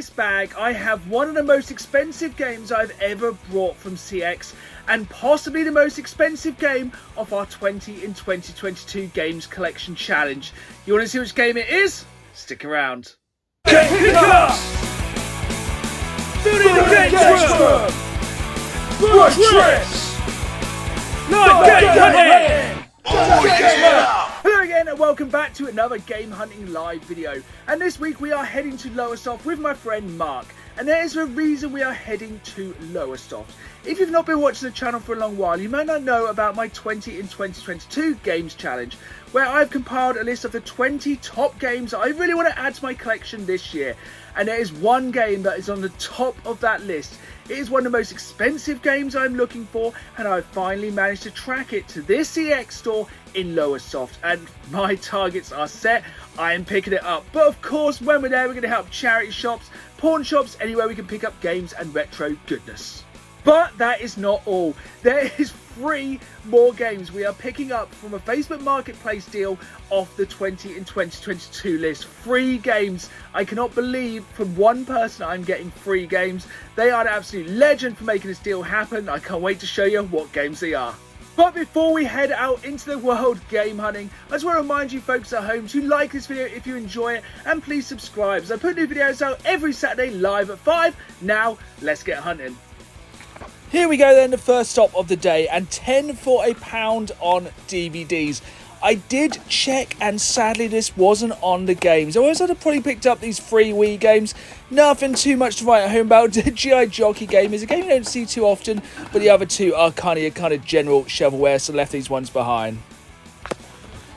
this bag, I have one of the most expensive games I've ever brought from CX, and possibly the most expensive game of our 20 in 2022 Games Collection Challenge. You want to see which game it is? Stick around. Game Pickups! Building the Games Room! Road Trips! Live Game Hunting! Oh yeah! Hello again and welcome back to another Game Hunting live video. And this week we are heading to Lowestoft with my friend Mark. And there is a reason we are heading to Lowestoft. If you've not been watching the channel for a long while, you may not know about my 20 in 2022 Games Challenge, where I've compiled a list of the 20 top games I really want to add to my collection this year. And there is one game that is on the top of that list. It is one of the most expensive games I'm looking for, and I've finally managed to track it to this CX store in Lowestoft, and my targets are set. I am picking it up. But of course, when we're there, we're going to help charity shops, pawn shops, anywhere we can pick up games and retro goodness. But that is not all. There is 3 more games we are picking up from a Facebook Marketplace deal off the 20 in 2022 list. 3 games. I cannot believe from one person I'm getting 3 games. They are an absolute legend for making this deal happen. I can't wait to show you what games they are. But before we head out into the world game hunting, I just want to remind you folks at home to like this video if you enjoy it, and please subscribe as I put new videos out every Saturday live at 5. Now, let's get hunting. Here we go then, the first stop of the day, and 10 for £1 on DVDs. I did check and sadly this wasn't on the games. Otherwise I'd have probably picked up these 3 Wii games. Nothing too much to write home about. The G.I. Jockey game is a game you don't see too often, but the other 2 are kind of general shovelware, so left these ones behind.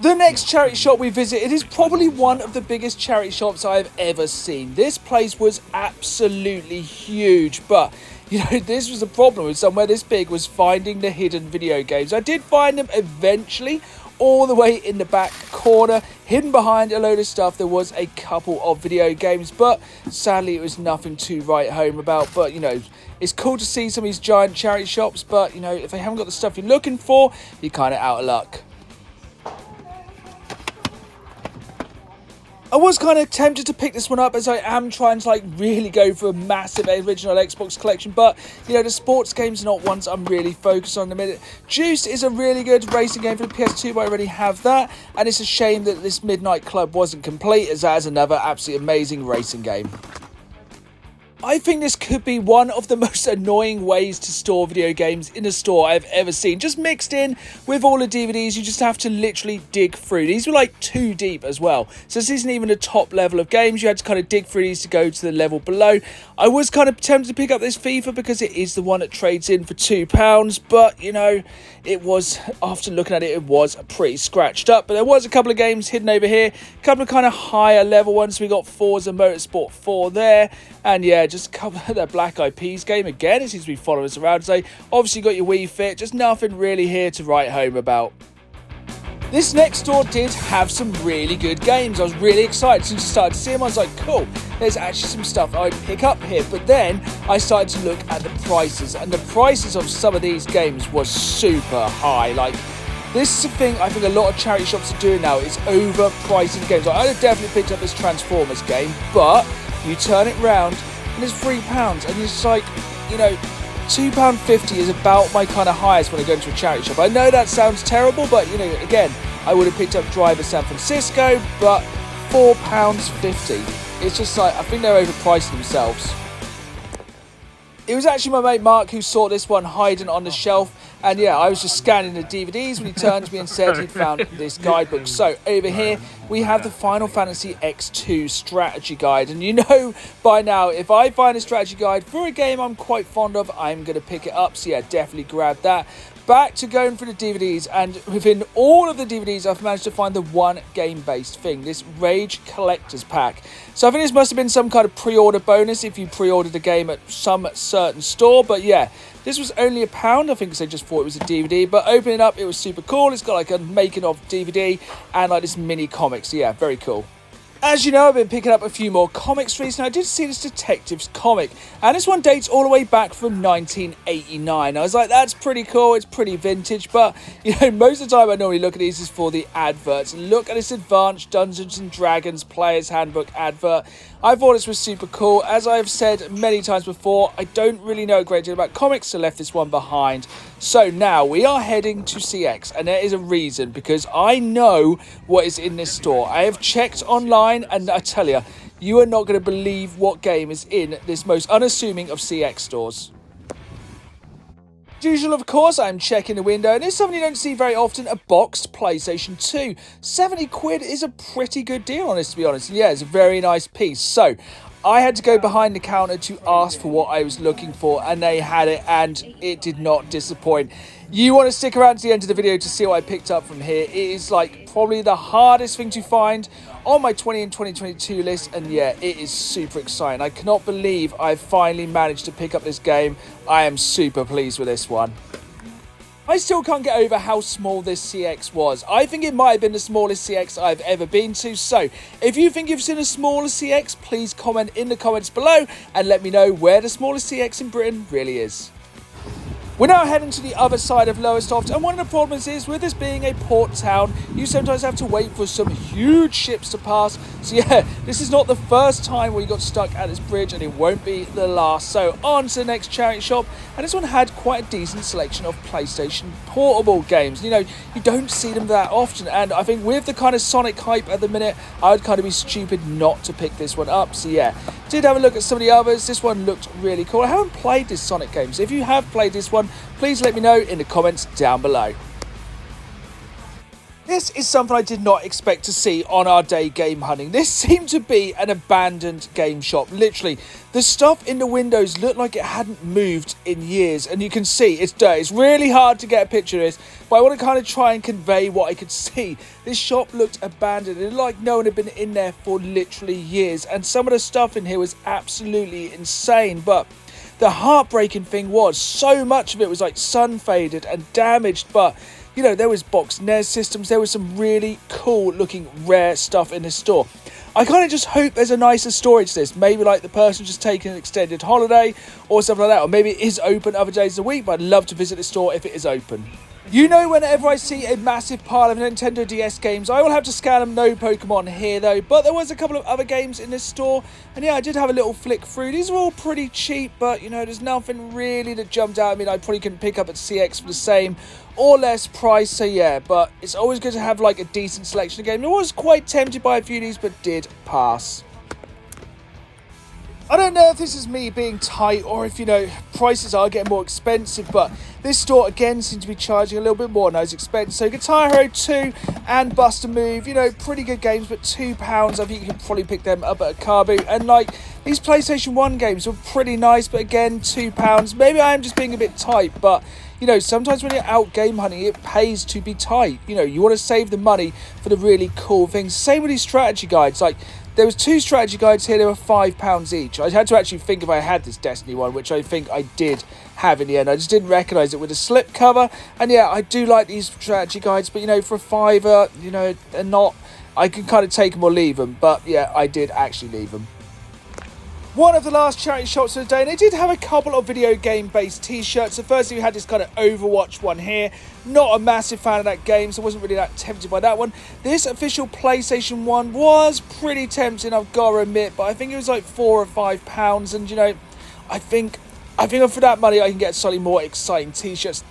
The next charity shop we visited is probably one of the biggest charity shops I've ever seen. This place was absolutely huge, but you know, this was a problem with somewhere this big, was finding the hidden video games. I did find them eventually, all the way in the back corner, hidden behind a load of stuff. There was a couple of video games, but sadly it was nothing to write home about. But you know, it's cool to see some of these giant charity shops, but you know, if they haven't got the stuff you're looking for, you're kind of out of luck. I was kind of tempted to pick this one up as I am trying to really go for a massive original Xbox collection, but you know, the sports games are not ones I'm really focused on in a minute. Juice is a really good racing game for the PS2, but I already have that, and it's a shame that this Midnight Club wasn't complete, as that is another absolutely amazing racing game. I think this could be one of the most annoying ways to store video games in a store I've ever seen. Just mixed in with all the DVDs, you just have to literally dig through. These were like 2 deep as well. So this isn't even the top level of games. You had to kind of dig through these to go to the level below. I was kind of tempted to pick up this FIFA because it is the one that trades in for £2. But, you know, it was, after looking at it, it was pretty scratched up. But there was a couple of games hidden over here. A couple of kind of higher level ones. We got Forza Motorsport 4 there. And yeah, just cover that Black Eyed Peas game again. It seems to be following us around today. Obviously got your Wii Fit, just nothing really here to write home about. This next store did have some really good games. I was really excited since I started to see them. I was like, cool, there's actually some stuff I'd pick up here. But then I started to look at the prices, and the prices of some of these games was super high. Like, this is the thing I think a lot of charity shops are doing now, is overpricing games. Like, I'd have definitely picked up this Transformers game, but you turn it round and it's £3, and it's like, you know, £2.50 is about my kind of highest when I go into a charity shop. I know that sounds terrible, but you know, again, I would have picked up Driver San Francisco, but £4.50. It's just like, I think they're overpricing themselves. It was actually my mate Mark who saw this one hiding on the shelf, and yeah, I was just scanning the DVDs when he turned to me and said he'd found this guidebook. So over here we have the Final Fantasy X2 strategy guide, and you know by now, if I find a strategy guide for a game I'm quite fond of, I'm going to pick it up. So yeah, definitely grab that. Back to going for the DVDs, and within all of the DVDs I've managed to find the one game-based thing, this Rage Collector's Pack. So I think this must have been some kind of pre-order bonus if you pre-ordered the game at some certain store, but yeah, this was only £1. I think because I just thought it was a DVD, but opening up, it was super cool. It's got like a making of DVD and like this mini comic, so yeah, very cool. As you know, I've been picking up a few more comics recently. I did see this Detectives comic, and this one dates all the way back from 1989. I was like, that's pretty cool, it's pretty vintage, but, you know, most of the time I normally look at these is for the adverts. Look at this Advanced Dungeons & Dragons Player's Handbook advert. I thought this was super cool. As I've said many times before, I don't really know a great deal about comics, so left this one behind. So now we are heading to CX, and there is a reason, because I know what is in this store. I have checked online, and I tell you, you are not going to believe what game is in this most unassuming of CX stores. As usual, of course, I'm checking the window, and it's something you don't see very often, a boxed PlayStation 2. 70 quid is a pretty good deal on this, to be honest. And yeah, it's a very nice piece. So, I had to go behind the counter to ask for what I was looking for, and they had it, and it did not disappoint. You want to stick around to the end of the video to see what I picked up from here. It is like probably the hardest thing to find on my 20 and 2022 list, and yeah, it is super exciting. I cannot believe I've finally managed to pick up this game. I am super pleased with this one. I still can't get over how small this CX was. I think it might have been the smallest CX I've ever been to. So, if you think you've seen a smaller CX, please comment in the comments below and let me know where the smallest CX in Britain really is. We're now heading to the other side of Lowestoft, and one of the problems is, with this being a port town, you sometimes have to wait for some huge ships to pass. So yeah, this is not the first time we got stuck at this bridge, and it won't be the last. So on to the next charity shop, and this one had quite a decent selection of PlayStation portable games. You know, you don't see them that often, and I think with the kind of Sonic hype at the minute, I would kind of be stupid not to pick this one up. So yeah, did have a look at some of the others. This one looked really cool. I haven't played this Sonic game, so if you have played this one, please let me know in the comments down below. This is something I did not expect to see on our day game hunting. This seemed to be an abandoned game shop. Literally, the stuff in the windows looked like it hadn't moved in years, and you can see it's dirty. It's really hard to get a picture of this, but I want to kind of try and convey what I could see. This shop looked abandoned. It looked like no one had been in there for literally years, and some of the stuff in here was absolutely insane. But the heartbreaking thing was, so much of it was like sun faded and damaged, but you know, there was boxed NES systems, there was some really cool looking rare stuff in this store. I kind of just hope there's a nicer story to this. Maybe like the person just taking an extended holiday or something like that, or maybe it is open other days of the week, but I'd love to visit the store if it is open. You know, whenever I see a massive pile of Nintendo DS games, I will have to scan them. No Pokemon here though, but there was a couple of other games in this store, and yeah, I did have a little flick through. These are all pretty cheap, but you know, there's nothing really that jumped out. I mean, I probably couldn't pick up at CX for the same or less price, so yeah, but it's always good to have like a decent selection of games. I was quite tempted by a few of these, but did pass. I don't know if this is me being tight or if, you know, prices are getting more expensive, but this store again seems to be charging a little bit more than I was expecting. So Guitar Hero 2 and Bust a Move, you know, pretty good games, but £2, I think you can probably pick them up at a car boot. And like, these PlayStation 1 games were pretty nice, but again, £2. Maybe I am just being a bit tight, but you know, sometimes when you're out game hunting, it pays to be tight. You know, you want to save the money for the really cool things. Same with these strategy guides. Like, there was 2 strategy guides here, they were £5 each. I had to actually think if I had this Destiny one, which I think I did have in the end. I just didn't recognise it with a slip cover. And yeah, I do like these strategy guides, but you know, for a £5, you know, they're not, I can kind of take them or leave them. But yeah, I did actually leave them. One of the last charity shops of the day, and they did have a couple of video game based t-shirts. So firstly, we had this kind of Overwatch one here. Not a massive fan of that game, so I wasn't really that tempted by that one. This official PlayStation 1 was pretty tempting, I've got to admit, but I think it was like £4 or £5, and you know, I think for that money I can get slightly more exciting t-shirts.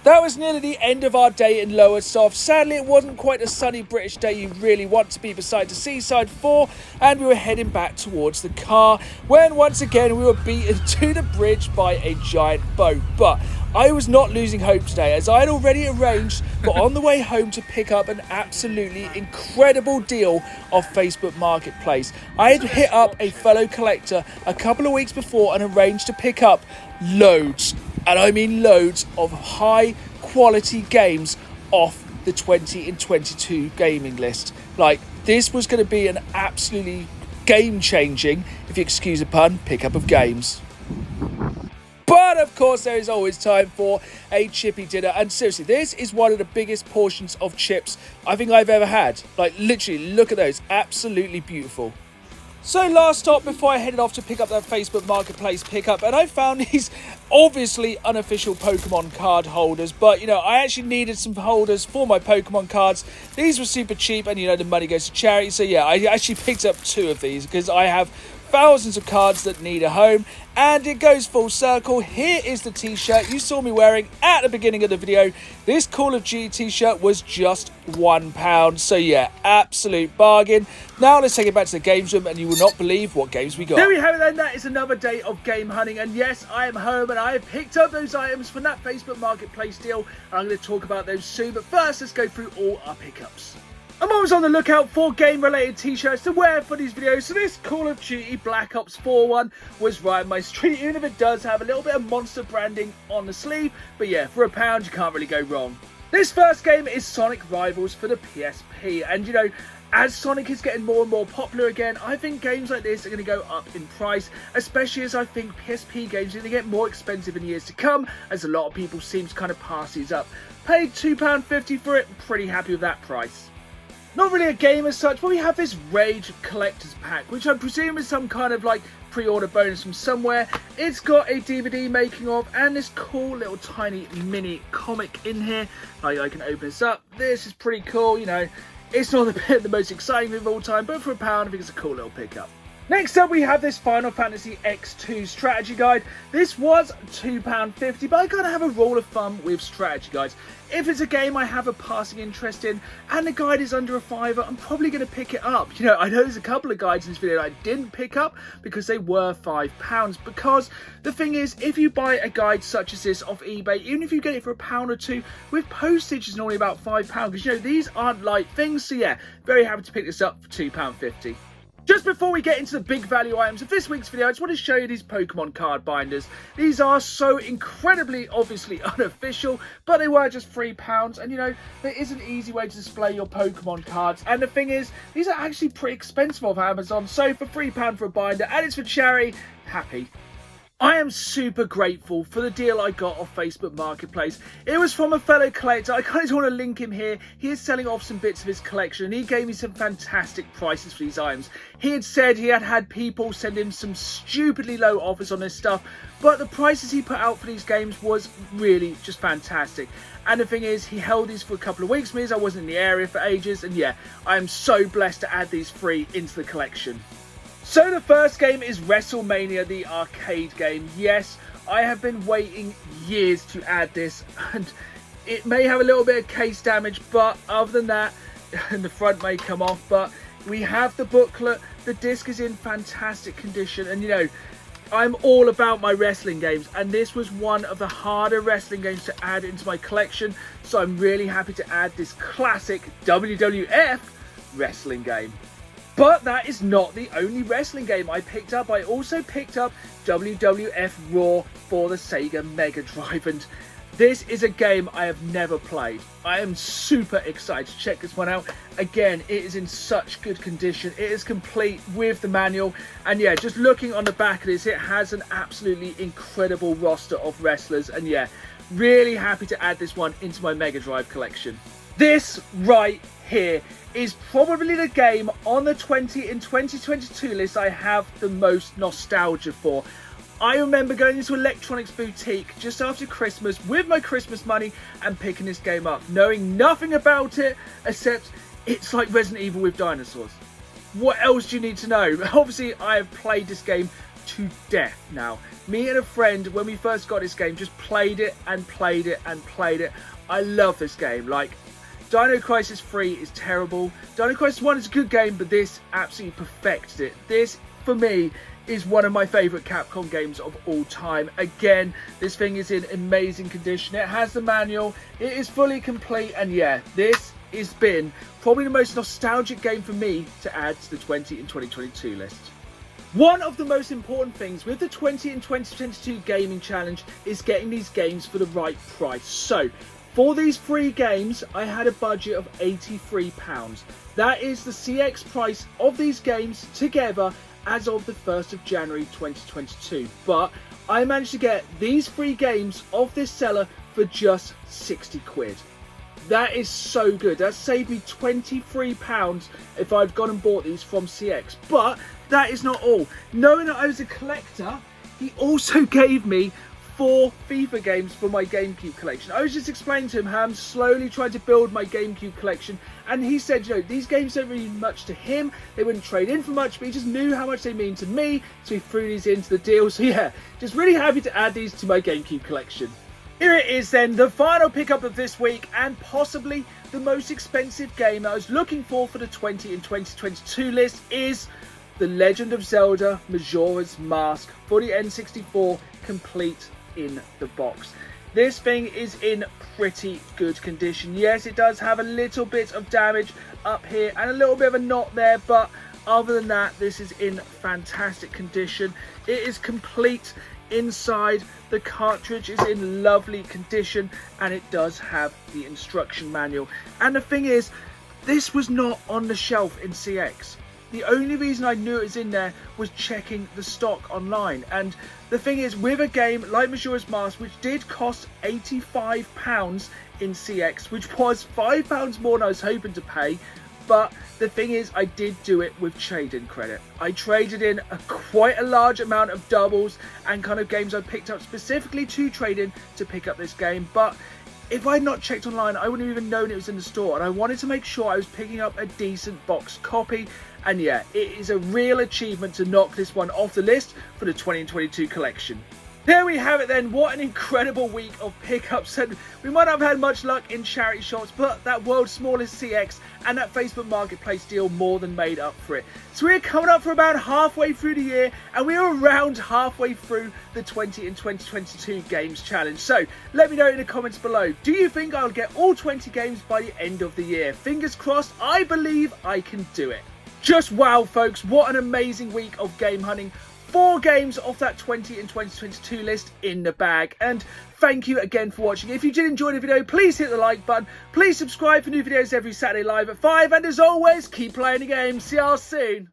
That was nearly the end of our day in Lowestoft. Sadly, it wasn't quite a sunny British day you really want to be beside the seaside for, and we were heading back towards the car when once again we were beaten to the bridge by a giant boat. But I was not losing hope today, as I had already arranged for on the way home to pick up an absolutely incredible deal off Facebook Marketplace. I had hit up a fellow collector a couple of weeks before and arranged to pick up loads, and I mean loads, of high quality games off the 20 and 22 gaming list. Like, this was going to be an absolutely game changing, if you excuse a pun, pickup of games. But of course, there is always time for a chippy dinner, and seriously, this is one of the biggest portions of chips I think I've ever had. Like, literally, look at those, absolutely beautiful. So last stop before I headed off to pick up that Facebook Marketplace pickup, and I found these obviously unofficial Pokemon card holders, but you know, I actually needed some holders for my Pokemon cards. These were super cheap, and you know, the money goes to charity, so yeah, I actually picked up 2 of these because I have thousands of cards that need a home. And it goes full circle. Here is the t-shirt you saw me wearing at the beginning of the video. This Call of Duty t-shirt was just £1. So yeah, absolute bargain. Now let's take it back to the games room and you will not believe what games we got. There we have it then. That is another day of game hunting. And yes, I am home and I have picked up those items from that Facebook Marketplace deal. And I'm going to talk about those soon. But first, let's go through all our pickups. I'm always on the lookout for game-related t-shirts to wear for these videos, so this Call of Duty Black Ops 4 one was right in my street, even if it does have a little bit of monster branding on the sleeve. But yeah, for £1 you can't really go wrong. This first game is Sonic Rivals for the PSP, and you know, as Sonic is getting more and more popular again, I think games like this are going to go up in price, especially as I think PSP games are going to get more expensive in years to come, as a lot of people seem to kind of pass these up. Paid £2.50 for it, pretty happy with that price. Not really a game as such, but we have this Rage Collector's Pack, which I presume is some kind of like pre-order bonus from somewhere. It's got a DVD making of and this cool little tiny mini comic in here. I can open this up. This is pretty cool, you know. It's not the most exciting thing of all time, but for £1 I think it's a cool little pickup. Next up we have this Final Fantasy X2 strategy guide. This was £2.50, but I gotta have a rule of thumb with strategy guides. If it's a game I have a passing interest in and the guide is under £5, I'm probably going to pick it up. You know, I know there's a couple of guides in this video that I didn't pick up because they were £5. Because the thing is, if you buy a guide such as this off eBay, even if you get it for £1 or £2, with postage it's normally about £5 because you know, these aren't light things. So yeah, very happy to pick this up for £2.50. Just before we get into the big value items of this week's video, I just want to show you these Pokemon card binders. These are so incredibly, obviously unofficial, but they were just £3. And you know, there is an easy way to display your Pokemon cards. And the thing is, these are actually pretty expensive off Amazon. So for £3 for a binder, and it's for charity, happy. I am super grateful for the deal I got off Facebook Marketplace. It was from a fellow collector. I kind of want to link him here. He is selling off some bits of his collection and he gave me some fantastic prices for these items. He had said he had people send him some stupidly low offers on this stuff, but the prices he put out for these games was really just fantastic. And the thing is, he held these for a couple of weeks for me as I wasn't in the area for ages, and yeah, I am so blessed to add these free into the collection. So the first game is WrestleMania, the arcade game. Yes, I have been waiting years to add this, and it may have a little bit of case damage, but other than that, and the front may come off, but we have the booklet. The disc is in fantastic condition, and you know, I'm all about my wrestling games, and this was one of the harder wrestling games to add into my collection, so I'm really happy to add this classic WWF wrestling game. But that is not the only wrestling game I picked up. I also picked up WWF Raw for the Sega Mega Drive, and this is a game I have never played. I am super excited to check this one out. Again, it is in such good condition. It is complete with the manual, and yeah, just looking on the back of this, it has an absolutely incredible roster of wrestlers, and yeah, really happy to add this one into my Mega Drive collection. This right here is probably the game on the 20 in 2022 list I have the most nostalgia for. I remember going into Electronics Boutique just after Christmas with my Christmas money and picking this game up, knowing nothing about it except it's like Resident Evil with dinosaurs. What else do you need to know? Obviously, I have played this game to death now. Me and a friend, when we first got this game, just played it and played it and played it. I love this game. Like, Dino Crisis 3 is terrible. Dino Crisis 1 is a good game, but this absolutely perfected it. This, for me, is one of my favourite Capcom games of all time. Again, this thing is in amazing condition. It has the manual, it is fully complete, and yeah, this has been probably the most nostalgic game for me to add to the 20 in 2022 list. One of the most important things with the 20 in 2022 gaming challenge is getting these games for the right price. So, for these free games, I had a budget of £83. That is the CX price of these games together as of the 1st of January 2022. But I managed to get these free games off this seller for just 60 quid. That is so good. That saved me £23 if I'd gone and bought these from CX. But that is not all. Knowing that I was a collector, he also gave me 4 FIFA games for my GameCube collection. I was just explaining to him how I'm slowly trying to build my GameCube collection, and he said, you know, these games don't really mean much to him, they wouldn't trade in for much, but he just knew how much they mean to me, so he threw these into the deal. So yeah, just really happy to add these to my GameCube collection. Here it is then, the final pickup of this week, and possibly the most expensive game that I was looking for the 20 in 2022 list is The Legend of Zelda Majora's Mask for the N64, complete in the box. This thing is in pretty good condition. Yes, it does have a little bit of damage up here and a little bit of a knot there, but other than that, this is in fantastic condition. It is complete inside. The cartridge is in lovely condition, and it does have the instruction manual. And the thing is, this was not on the shelf in CX. The only reason I knew it was in there was checking the stock online. And the thing is, with a game like Majora's Mask, which did cost £85 in CX, which was £5 more than I was hoping to pay, but the thing is, I did do it with trade-in credit. I traded in quite a large amount of doubles and kind of games I picked up specifically to trade in to pick up this game. But if I had not checked online, I wouldn't have even known it was in the store, and I wanted to make sure I was picking up a decent box copy. And yeah, it is a real achievement to knock this one off the list for the 2022 collection. There we have it then. What an incredible week of pickups, and we might not have had much luck in charity shops, but that world's smallest CX and that Facebook Marketplace deal more than made up for it. So we're coming up for about halfway through the year, and we're around halfway through the 20 in 2022 games challenge. So let me know in the comments below, do you think I'll get all 20 games by the end of the year? Fingers crossed. I believe I can do it. Just wow, folks, what an amazing week of game hunting. 4 games off that 20 in 2022 list in the bag. And thank you again for watching. If you did enjoy the video, please hit the like button. Please subscribe for new videos every Saturday live at 5. And as always, keep playing the game. See y'all soon.